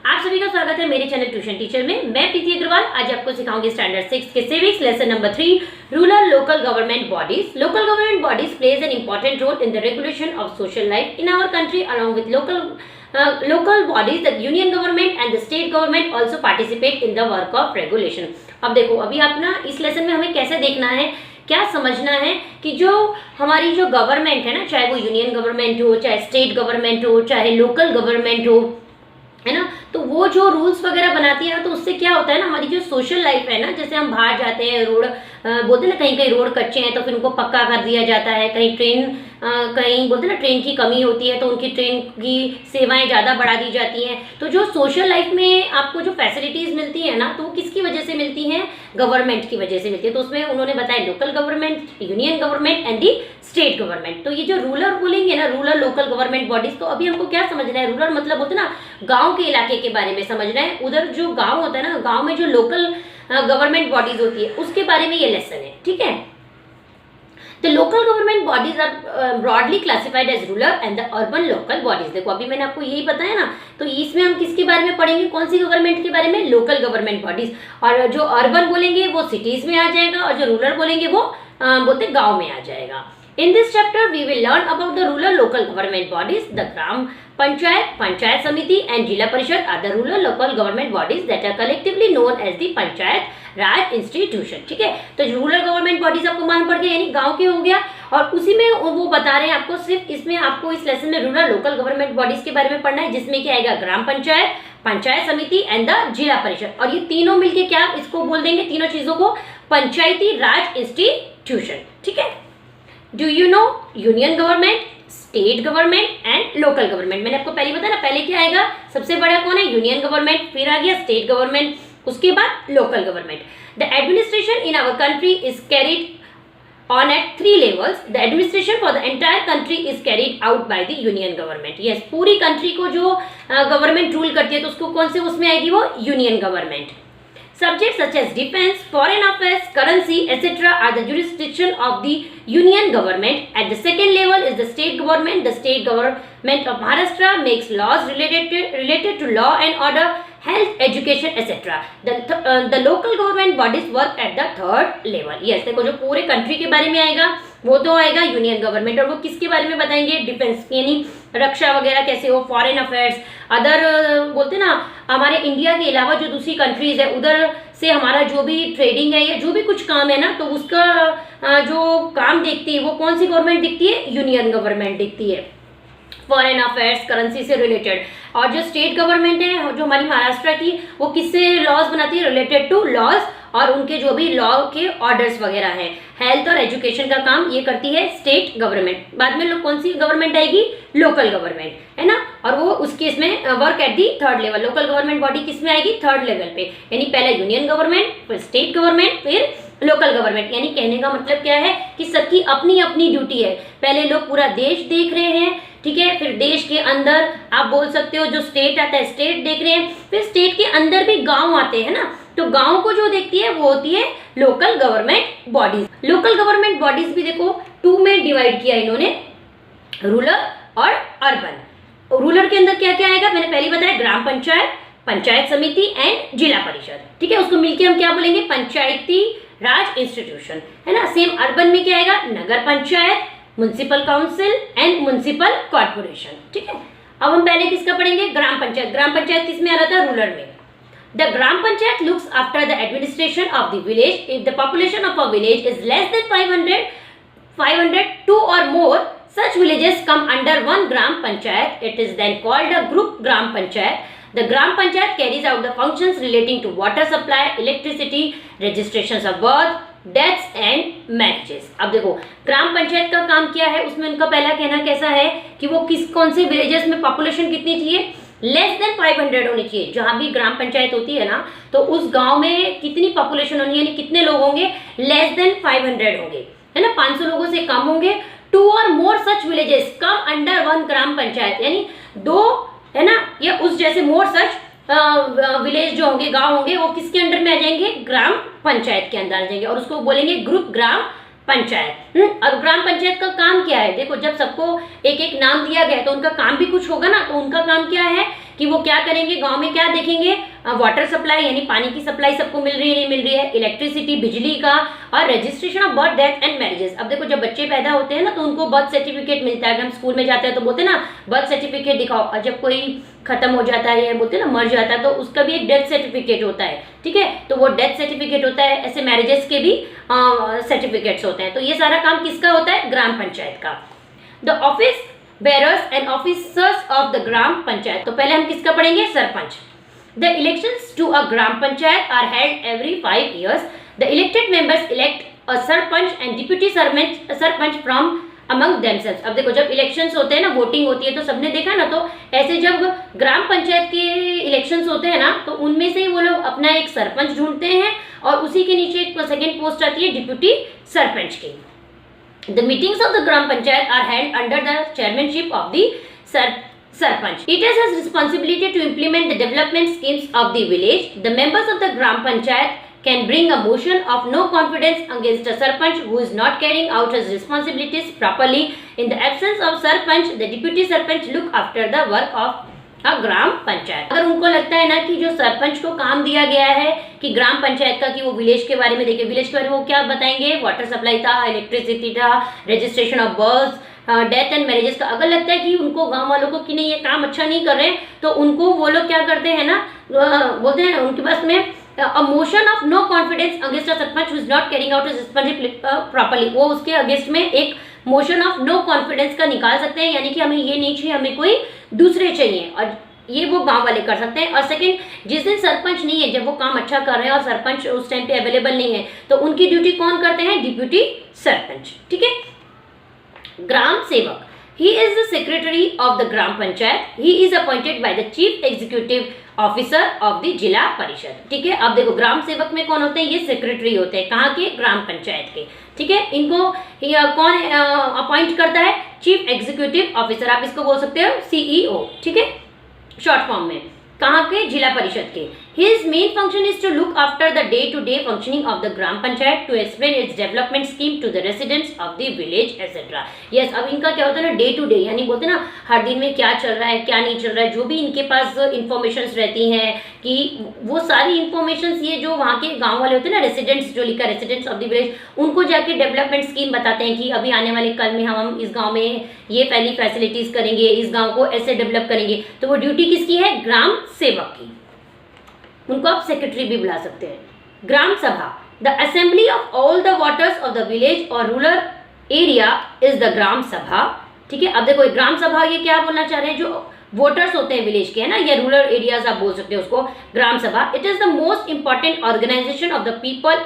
आप सभी का स्वागत है मेरे चैनल ट्यूशन टीचर में। मैं प्रीति अग्रवाल आज आपको सिखाऊंगी स्टैंडर्ड 6 के civics lesson number 3 rural local government bodies. Local government bodies plays an important role in the regulation of social life in our country along with local bodies, the union government and the state government also participate in the work of regulation। अब देखो अभी आप ना इस lesson में हमें कैसे देखना है, क्या समझना है कि जो हमारी जो गवर्नमेंट है ना, चाहे वो यूनियन गवर्नमेंट हो, चाहे स्टेट गवर्नमेंट हो, चाहे लोकल गवर्नमेंट हो, है ना, तो वो जो रूल्स वगैरह बनाती है ना, तो उससे क्या होता है ना, हमारी जो सोशल लाइफ है ना, जैसे हम बाहर जाते हैं, रोड बोलते हैं ना, कहीं कहीं रोड कच्चे हैं तो फिर उनको पक्का कर दिया जाता है, कहीं ट्रेन कहीं बोलते हैं ना ट्रेन की कमी होती है तो उनकी ट्रेन की सेवाएं ज़्यादा बढ़ा दी जाती हैं। तो जो सोशल लाइफ में आपको जो फैसिलिटीज़ मिलती है ना, तो वो किसकी वजह से मिलती हैं? गवर्नमेंट की वजह से मिलती है। तो उसमें उन्होंने बताया local government, union government and the state government. तो ये जो रूरल बोलेंगे ना, रूरल लोकल गवर्नमेंट बॉडीज, तो अभी हमको क्या समझना है? रूरल मतलब बोलते ना गाँव के इलाके के बारे में समझना है। उधर जो गाँव होता है ना, गाँव में जो लोकल गवर्नमेंट बॉडीज होती है उसके बारे में ये लेसन है, ठीक है। The local government bodies are broadly classified as rural and the urban local bodies। देखो अभी मैंने आपको यही बताया ना, तो इसमें हम किसके बारे में पढ़ेंगे? कौन सी गवर्नमेंट के बारे में? Local government bodies. और जो अर्बन बोलेंगे वो सिटीज में आ जाएगा और जो रूरल बोलेंगे वो बोलते गांव में आ जाएगा। In this chapter we will learn about the rural local government bodies। The ग्राम पंचायत, पंचायत समिति and जिला परिषद are the rural local government bodies that are collectively known as the panchayat Raj institution, ठीक है। तो रूरल गवर्नमेंट बॉडीज आपको मालूम पड़ गया, यानी गांव के हो गया, और उसी में वो बता रहे हैं आपको, सिर्फ इसमें आपको इस लेसन में रूरल लोकल गवर्नमेंट बॉडीज के बारे में पढ़ना है, जिसमें क्या आएगा? ग्राम पंचायत, पंचायत समिति एंड द जिला परिषद। और ये तीनों मिलके क्या इसको बोल देंगे, तीनों चीजों को पंचायती राज इंस्टीट्यूशन, ठीक है। Do you know union government, state government and local government? मैंने आपको पहले बताया ना, पहले क्या आएगा? सबसे बड़ा कौन है? यूनियन गवर्नमेंट, फिर आ गया स्टेट गवर्नमेंट, उसके बाद local government. The administration in our country is carried on at 3 levels। The administration for the entire country is carried out by the union government. Yes, पूरी कंट्री को जो government rule करती है तो उसको कौन से उसमें आएगी? वो union government. Subjects such as defense, foreign affairs, currency, etc. are the jurisdiction of the union government. At the second level is the state government. The state government of Maharashtra makes laws related to law and order, health, education, etc. The local government bodies work at the third level. Yes, देखो जो पूरे country के बारे में आएगा वो तो आएगा यूनियन गवर्नमेंट, और वो किसके बारे में बताएंगे? डिफेंस, यानी रक्षा वगैरह कैसे हो, फॉरेन अफेयर्स, अदर बोलते ना हमारे इंडिया के अलावा जो दूसरी कंट्रीज है उधर से हमारा जो भी ट्रेडिंग है या जो भी कुछ काम है ना, तो उसका जो काम देखती है वो कौन सी गवर्नमेंट दिखती है? यूनियन गवर्नमेंट दिखती है। फॉरेन अफेयर्स, करेंसी से रिलेटेड। और जो स्टेट गवर्नमेंट है जो हमारी महाराष्ट्र की, वो किससे लॉज बनाती है? रिलेटेड टू लॉज, और उनके जो भी लॉ के ऑर्डर्स वगैरह हैं। हेल्थ और एजुकेशन का काम ये करती है स्टेट गवर्नमेंट। बाद में लोग कौन सी गवर्नमेंट आएगी? लोकल गवर्नमेंट, है ना। और वो उसके इसमें work at the third level. Local government body किस में आएगी? थर्ड लेवल पे, यानी पहले यूनियन गवर्नमेंट, फिर स्टेट गवर्नमेंट, फिर लोकल गवर्नमेंट। यानी कहने का मतलब क्या है कि सबकी अपनी अपनी ड्यूटी है। पहले लोग पूरा देश देख रहे हैं, ठीक है, फिर देश के अंदर आप बोल सकते हो जो स्टेट आता है स्टेट देख रहे हैं, फिर स्टेट के अंदर भी गांव आते हैं ना, तो गांव को जो देखती है वो होती है local government bodies. Local government bodies भी देखो 2 में डिवाइड किया इन्होंने, रूरल और अर्बन। रूरल के अंदर क्या क्या आएगा? मैंने पहले बताया ग्राम पंचायत, पंचायत समिति एंड जिला परिषद, ठीक है। उसको मिलके हम क्या बोलेंगे? पंचायती राज इंस्टीट्यूशन, है ना। सेम अर्बन में क्या आएगा? नगर panchayat, municipal council and municipal corporation, ठीक है। अब हम पहले किसका पढ़ेंगे? ग्राम पंचायत। ग्राम पंचायत किस में आ रहा था? रूरल में। The gram panchayat looks after the administration of the village. If the population of a village is less than 500, 2 or more such villages come under one gram panchayat. It is then called a group gram panchayat. The gram panchayat carries out the functions relating to water supply, electricity, registrations of birth, deaths and marriages. अब देखो ग्राम पंचायत का काम क्या है, उसमें उनका पहला कहना कैसा है कि वो कौन से विलेजेस में पॉपुलेशन कितनी चाहिए? लेस देन 500 होनी चाहिए। जहां भी ग्राम पंचायत होती है ना, तो उस गांव में कितनी पॉपुलेशन होनी है, यानी कितने लोग होंगे? लेस देन 500 होंगे, है ना, 500 लोगों से कम होंगे। 2 और मोर सच विलेजेस कम अंडर 1 ग्राम पंचायत, यानी 2, है ना, या उस जैसे मोर सच विलेज जो होंगे, गांव होंगे, वो किसके अंडर में आ जाएंगे? ग्राम पंचायत के अंदर आ जाएंगे, और उसको बोलेंगे ग्रुप ग्राम पंचायत। और ग्राम पंचायत का काम क्या है? देखो जब सबको एक एक नाम दिया गया तो उनका काम भी कुछ होगा ना, तो उनका काम क्या है कि वो क्या करेंगे, गांव में क्या देखेंगे, वाटर सप्लाई यानी पानी की सप्लाई सबको मिल रही है नहीं मिल रही है, इलेक्ट्रिसिटी बिजली का, और registration of birth death and marriages. अब देखो जब बच्चे पैदा होते हैं ना तो उनको बर्थ सर्टिफिकेट मिलता है, अगर हम स्कूल में जाते हैं तो बोलते हैं ना बर्थ सर्टिफिकेट दिखाओ, और जब कोई खत्म हो जाता है या बोलते हैं ना मर जाता है तो उसका भी एक डेथ सर्टिफिकेट होता है, ठीक है, तो वो डेथ सर्टिफिकेट होता है। ऐसे मैरिजेस के भी सर्टिफिकेट्स होते हैं। तो ये सारा काम किसका होता है, ग्राम पंचायत का। The office bearers and officers of the gram panchayat. तो पहले हम किसका पढ़ेंगे, sarpanch. The elections to a gram panchayat are held every 5 years. The elected members elect a sarpanch and deputy sarpanch from among themselves. अब देखो जब इलेक्शंस होते हैं ना, वोटिंग होती है, तो सबने देखा ना, तो ऐसे जब ग्राम पंचायत के इलेक्शंस होते हैं ना तो उनमें से ही वो लोग अपना एक सरपंच ढूंढते हैं और उसी के नीचे एक सेकेंड पोस्ट आती है डिप्यूटी सरपंच की। The meetings of the Gram Panchayat are held under the chairmanship of the Sarpanch. It has responsibility to implement the development schemes of the village. The members of the Gram Panchayat can bring a motion of no confidence against a Sarpanch who is not carrying out his responsibilities properly. In the absence of Sarpanch, the Deputy Sarpanch look after the work of ग्राम पंचायत। अगर उनको लगता है ना कि जो सरपंच को काम दिया गया है कि ग्राम पंचायत का, कि वो विलेज के बारे में देखे, विलेज के बारे में वो क्या बताएंगे, वाटर सप्लाई था, इलेक्ट्रिसिटी था, registration of birth death and marriages का। अगर लगता है कि उनको गांव वालों को कि नहीं ये काम अच्छा नहीं कर रहे हैं तो उनको वो लोग क्या करते हैं ना, बोलते हैं उनके पास में a motion of no confidence against a sarpanch who is not carrying out his responsibility properly। वो उसके अगेंस्ट में एक मोशन ऑफ नो कॉन्फिडेंस का निकाल सकते हैं, यानी कि हमें ये नहीं चाहिए, हमें कोई दूसरे चाहिए, और ये वो गांव वाले कर सकते हैं। और सेकंड, जिस दिन सरपंच नहीं है, जब वो काम अच्छा कर रहे हैं और सरपंच उस टाइम पे अवेलेबल नहीं है, तो उनकी ड्यूटी कौन करते हैं, डिप्यूटी सरपंच, ठीक है। ग्राम सेवक, he is the secretary of the gram panchayat. He is appointed by the chief executive officer of the जिला परिषद, ठीक है। अब देखो ग्राम सेवक में कौन होते हैं, ये सेक्रेटरी होते हैं, कहाँ के, ग्राम पंचायत के, ठीक है। इनको कौन अपॉइंट करता है, चीफ एग्जीक्यूटिव ऑफिसर, आप इसको बोल सकते हो सीईओ, ठीक है, शॉर्ट फॉर्म में, कहाँ के, जिला परिषद के। His main function is to look after the day-to-day functioning of the gram panchayat, to explain its development scheme to the residents of the village, etc. Yes, अब इनका क्या होता है ना, डे टू डे, यानी बोलते हैं ना हर दिन में क्या चल रहा है क्या नहीं चल रहा है, जो भी इनके पास इंफॉर्मेशंस रहती हैं कि वो सारी इंफॉर्मेशंस ये जो वहाँ के गांव वाले होते हैं ना, रेसिडेंट्स जो लिखा रेसिडेंट्स ऑफ द विलेज, उनको जाके डेवलपमेंट स्कीम बताते हैं कि अभी आने वाले कल में हम इस गाँव में ये पहली फैसिलिटीज करेंगे, इस गाँव को ऐसे डेवलप करेंगे। तो वो ड्यूटी किसकी है, ग्राम सेवक की। उनको आप सेक्रेटरी भी बुला सकते हैं। ग्राम सभा, the assembly of all the waters of the village और rural area is the gram सभा, ठीक है। अब देखो ग्राम सभा, ये क्या बोलना चाह रहे हैं, जो वोटर्स होते हैं विलेज के, है ना, या रूरल एरियाज आप बोल सकते हो उसको, ग्राम सभा। It is the most important organisation of the people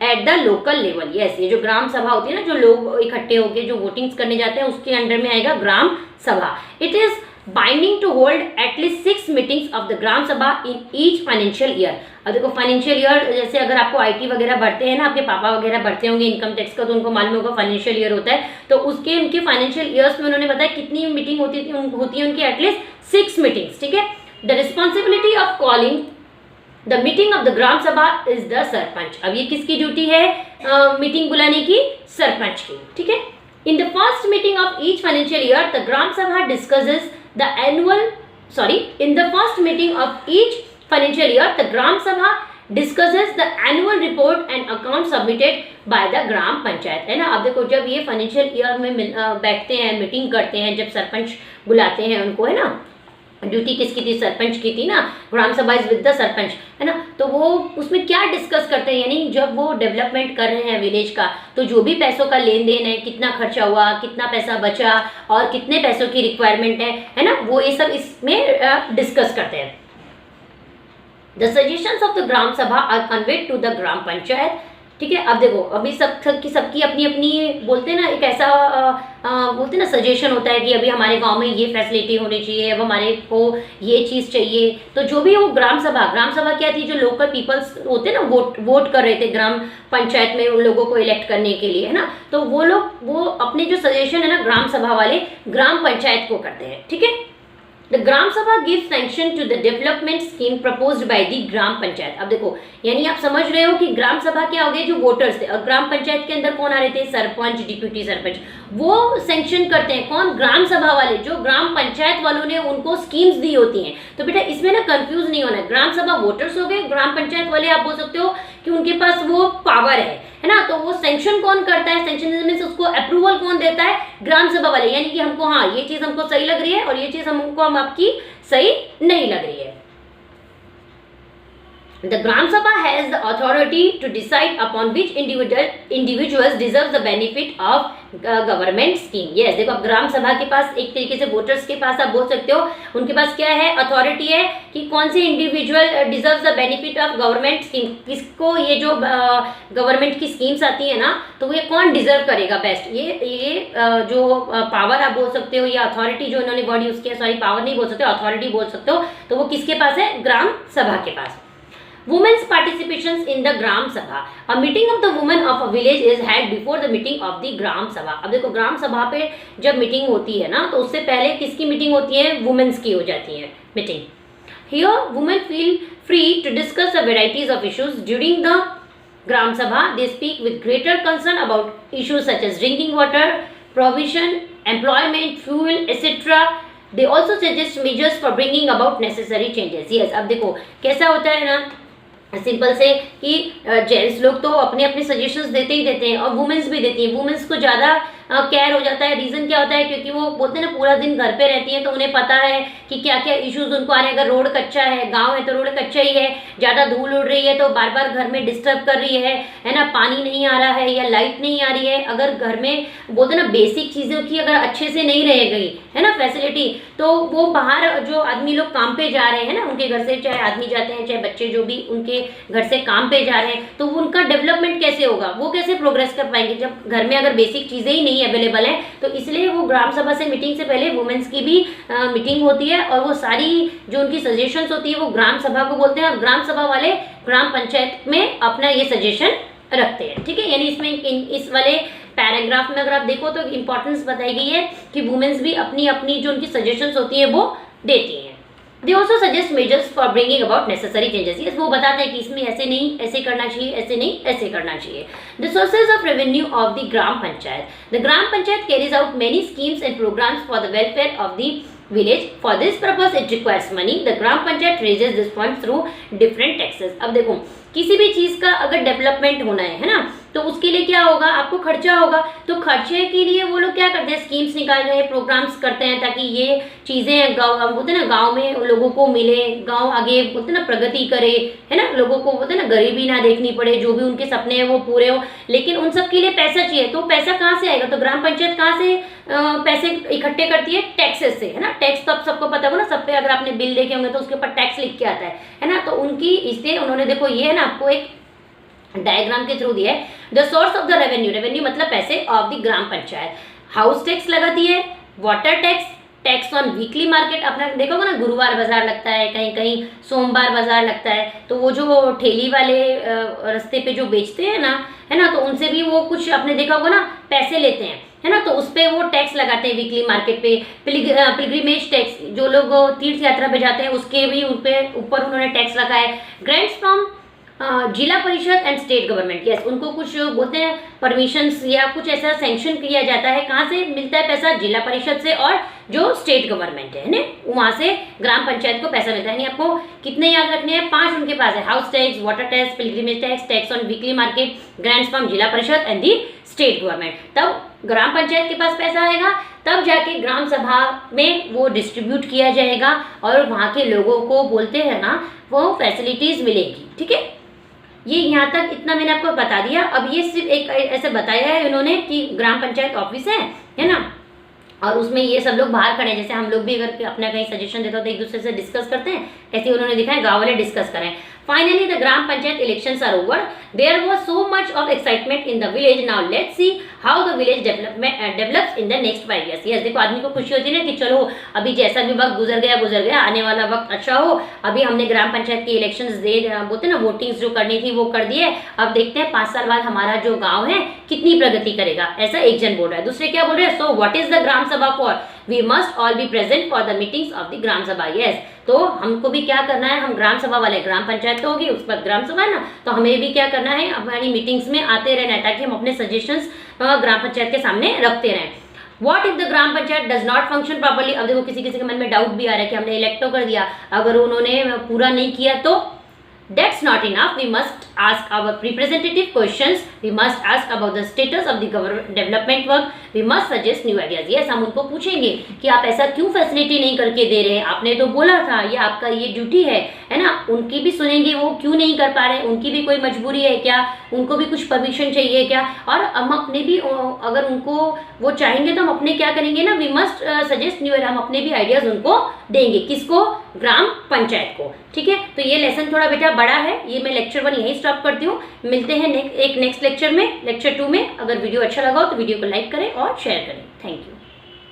at the local level. Yes, ये जो ग्राम सभा होती है ना, जो लोग इकट्ठे होकर जो वोटिंग्स करने जाते हैं, उसके अंडर में आएगा ग्राम सभा। It is binding to hold at least 6 meetings of the gram sabha in each financial year. अब देखो फाइनेंशियल ईयर, जैसे अगर आपको आईटी वगैरह भरते हैं ना, आपके पापा वगैरह भरते होंगे इनकम टैक्स का, तो उनको मालूम होगा फाइनेंशियल ईयर होता है, तो उसके उनके फाइनेंशियल ईयर्स में उन्होंने बताया कितनी मीटिंग होती है उनकी, एटलीस्ट 6 मीटिंग्स, ठीक है। The responsibility of calling the meeting of the gram sabha is the sarpanch. अब ये किसकी ड्यूटी है, मीटिंग बुलाने की, सरपंच की, ठीक है। In the first meeting of each financial year the gram sabha discusses in the first meeting of each financial year, the Gram Sabha discusses the annual report and account submitted by the Gram Panchayat, है ना। अब देखो जब ये financial year में बैठते हैं, meeting करते हैं, जब सरपंच बुलाते हैं उनको, है ना, ड्यूटी किसकी थी, सरपंच की थी ना, ग्राम sabha is with the sarpanch, है ना। तो वो उसमें क्या डिस्कस करते हैं, यानी जब वो डेवलपमेंट कर रहे हैं विलेज का, तो जो भी पैसों का लेन देन है, कितना खर्चा हुआ, कितना पैसा बचा और कितने पैसों की रिक्वायरमेंट है ना, वो ये सब इसमें डिस्कस करते हैं। The suggestions of the gram सभा are conveyed to the gram panchayat, ठीक है। अब देखो अभी सबकी अपनी अपनी बोलते हैं ना, एक ऐसा बोलते हैं ना सजेशन होता है कि अभी हमारे गांव में ये फैसिलिटी होनी चाहिए, अब हमारे को ये चीज़ चाहिए, तो जो भी वो ग्राम सभा क्या थी, जो लोकल पीपल्स होते हैं ना, वोट कर रहे थे ग्राम पंचायत में उन लोगों को इलेक्ट करने के लिए, है ना, तो वो लोग वो अपने जो सजेशन है ना ग्राम सभा वाले ग्राम पंचायत को करते हैं, ठीक है। The gram sabha gives sanction to the development scheme proposed by the gram panchayat. अब देखो यानी आप समझ रहे हो कि ग्राम सभा क्या हो गए, जो वोटर्स थे, और ग्राम पंचायत के अंदर कौन आ रहे थे, सरपंच, डिप्यूटी सरपंच, वो सैंक्शन करते हैं कौन, ग्राम सभा वाले, जो ग्राम पंचायत वालों ने उनको स्कीम्स दी होती हैं। तो बेटा इसमें ना कंफ्यूज नहीं होना है, ग्राम सभा वोटर्स हो गए, ग्राम पंचायत वाले आप बोल सकते हो कि उनके पास वो पावर है ना। तो वो सैंक्शन कौन करता है, सैंक्शन मींस उसको अप्रूवल कौन देता है, ग्राम सभा वाले, यानी कि हमको हाँ ये चीज हमको सही लग रही है और ये चीज हमको हम आपकी सही नहीं लग रही है। The Gram Sabha has the authority to decide upon which individuals deserve the benefit of government scheme. Yes देखो अब ग्राम सभा के पास एक तरीके से वोटर्स के पास आप बोल सकते हो उनके पास क्या है, अथॉरिटी है कि कौन से individual deserve the benefit of government scheme, किसको ये जो गवर्नमेंट की स्कीम्स आती है ना तो ये कौन डिजर्व करेगा बेस्ट, ये जो पावर आप बोल सकते हो या अथॉरिटी जो इन्होंने वर्ड यूज किया, सॉरी पावर नहीं बोल सकते, अथॉरिटी बोल सकते हो, तो वो किसके पास है, ग्राम सभा के पास। Women's participations in the Gram Sabha. A meeting of the women of a village is held before the meeting of the Gram Sabha. अब देखो ग्राम सभा पे जब मीटिंग होती है ना तो उससे पहले किसकी मीटिंग होती है, वुमेन्स की हो जाती है meeting. Here women feel free to discuss the varieties of issues during the Gram Sabha. They speak with greater concern about issues such as drinking water, provision, employment, fuel, etc. They also suggest measures for bringing about necessary changes. Yes, अब देखो कैसा होता है ना, simple से कि gents लोग तो अपने अपने सजेशंस देते ही देते हैं और वुमेन्स भी देती हैं, वुमेन्स को ज़्यादा केयर हो जाता है। रीज़न क्या होता है, क्योंकि वो बोलते हैं ना पूरा दिन घर पे रहती हैं तो उन्हें पता है कि क्या क्या इश्यूज उनको आ रहे हैं। अगर रोड कच्चा है, गांव है तो रोड कच्चा ही है, ज़्यादा धूल उड़ रही है तो बार बार घर में डिस्टर्ब कर रही है ना, पानी नहीं आ रहा है या लाइट नहीं आ रही है, अगर घर में बोलते हैं ना बेसिक चीज़ों की अगर अच्छे से नहीं रह गई है ना फैसिलिटी, तो वो बाहर जो आदमी लोग काम पे जा रहे हैं ना उनके घर से, चाहे आदमी जाते हैं चाहे बच्चे जो भी उनके घर से काम पे जा रहे हैं, तो उनका डेवलपमेंट कैसे होगा, वो कैसे प्रोग्रेस कर पाएंगे जब घर में अगर बेसिक चीज़ें ही नहीं अवेलेबल है। तो इसलिए वो ग्राम सभा से मीटिंग से पहले वुमेन्स की भी मीटिंग होती है और वो सारी जो उनकी सजेशंस होती है वो ग्राम सभा को बोलते हैं और ग्राम सभा वाले ग्राम पंचायत में अपना ये सजेशन रखते हैं। ठीक है, यानी इसमें इस वाले पैराग्राफ में अगर आप देखो तो इंपॉर्टेंस बताई गई है कि वुमेन्स भी अपनी अपनी जो उनकी सजेशंस होती है वो देती हैं। They also suggest measures for bringing about necessary changes. Yes, वो बताते हैं कि इसमें ऐसे नहीं ऐसे करना चाहिए, ऐसे नहीं ऐसे करना चाहिए। The sources of revenue of the Gram Panchayat. The Gram Panchayat carries out many schemes and programs for the welfare of the village. For this purpose, it requires money. The Gram Panchayat raises this fund through different taxes. अब देखो किसी भी चीज़ का अगर development होना है ना तो उसके लिए क्या होगा, आपको खर्चा होगा, तो खर्चे के लिए वो लोग क्या करते हैं, स्कीम्स निकाल रहे हैं, प्रोग्राम्स करते हैं ताकि ये चीज़ें गाँव बोलते हैं ना गाँव में लोगों को मिले, गाँव आगे बोलते हैं ना प्रगति करे, है ना, लोगों को बोलते हैं ना गरीबी ना देखनी पड़े, जो भी उनके सपने हैं वो पूरे हो। लेकिन उन सब के लिए पैसा चाहिए, तो पैसा कहाँ से आएगा, तो ग्राम पंचायत कहाँ से पैसे इकट्ठे करती है, टैक्सेस से, है ना। टैक्स तो अब सबको पता होगा ना, सब पे अगर आपने बिल देखे होंगे तो उसके ऊपर टैक्स लिख के आता है ना। तो उनकी इससे उन्होंने देखो ये है ना आपको एक डायग्राम के थ्रू दिया है। The source of the revenue, revenue मतलब पैसे of the gram panchayat, house tax लगाती है, water tax, tax on weekly market, अपना देखोगे ना गुरुवार बाजार लगता है, कहीं कहीं सोमवार बाजार लगता है, तो वो जो ठेली वाले रास्ते पे जो बेचते हैं ना, है ना, तो उनसे भी वो कुछ आपने देखा होगा ना पैसे लेते हैं, है ना, तो उस पर वो टैक्स लगाते हैं वीकली मार्केट पे। पिलग्रिमेज टैक्स, जो लोग तीर्थ यात्रा पे जाते हैं उसके भी ऊपर उन्होंने टैक्स रखा है। ग्रांट्स फ्रॉम जिला परिषद एंड स्टेट गवर्नमेंट, यस, उनको कुछ बोलते हैं परमिशंस या कुछ ऐसा सैंक्शन किया जाता है, कहाँ से मिलता है पैसा, जिला परिषद से और जो स्टेट गवर्नमेंट है ना वहाँ से ग्राम पंचायत को पैसा मिलता है। यानी आपको कितने याद रखने हैं, 5 उनके पास है, house tax, water tax, pilgrimage tax, tax on weekly market, grants from जिला परिषद एंड दी स्टेट गवर्नमेंट। तब ग्राम पंचायत के पास पैसा आएगा, तब जाके ग्राम सभा में वो डिस्ट्रीब्यूट किया जाएगा और वहाँ के लोगों को बोलते हैं ना वो फैसिलिटीज मिलेगी। ठीक है, ये यहाँ तक इतना मैंने आपको बता दिया। अब ये सिर्फ एक ऐसे बताया है इन्होंने कि ग्राम पंचायत ऑफिस है ना, और उसमें ये सब लोग बाहर खड़े हैं, जैसे हम लोग भी अगर अपना कहीं सजेशन देते हो तो एक दूसरे से डिस्कस करते हैं, ऐसे उन्होंने दिखाया गाँव वाले डिस्कस करें। Finally, the Gram Panchayat elections are over. There was so much of excitement in the village. Now let's see how the village develops in the next 5 years. Yes, देखो आदमी को खुशी होती है ना कि चलो अभी जैसा भी वक्त गुजर गया, आने वाला वक्त अच्छा हो। अभी हमने ग्राम पंचायत की इलेक्शंस बोलते ना वोटिंग्स जो करनी थी वो कर दी है, अब देखते हैं 5 साल बाद हमारा जो गाँव है कितनी प्रगति करेगा। ऐसा एक जन बोल रहा है, दूसरे क्या बोल रहे हैं, so what is the gram sabha for, we must all be present for the meetings of the gram sabha. Yes, तो हमको भी क्या करना है, हम ग्राम सभा वाले, ग्राम पंचायत तो होगी उसके बाद ग्राम सभा है ना, तो हमें भी क्या करना है, हमारी मीटिंग्स में आते रहना है ताकि हम अपने सजेशंस ग्राम पंचायत के सामने रखते रहें। What if the gram panchayat does not function properly? अब देखो किसी किसी के मन में डाउट भी आ रहा है कि हमने इलेक्ट तो कर दिया, अगर उन्होंने पूरा नहीं किया तो that's not enough. We must ask our representative questions. We must ask about the status of the government development work. We must suggest new ideas. Yes, हम उनको पूछेंगे कि आप ऐसा क्यों फैसिलिटी नहीं करके दे रहे हैं, आपने तो बोला था, ये आपका ये ड्यूटी है ना। उनकी भी सुनेंगे, वो क्यों नहीं कर पा रहे, उनकी भी कोई मजबूरी है क्या, उनको भी कुछ परमिशन चाहिए क्या, और हम अपने भी अगर उनको वो चाहेंगे तो हम अपने क्या करेंगे ना, वी मस्ट सजेस्ट न्यू, हम अपने भी आइडियाज उनको देंगे। किसको? ग्राम पंचायत को। ठीक है, तो ये लेसन थोड़ा बेटा बड़ा है, ये मैं लेक्चर 1 यहीं स्टॉप करती हूँ। मिलते हैं एक नेक्स्ट लेक्चर में, लेक्चर 2 में। अगर वीडियो अच्छा लगा हो तो वीडियो को लाइक करें और शेयर करें। Thank you.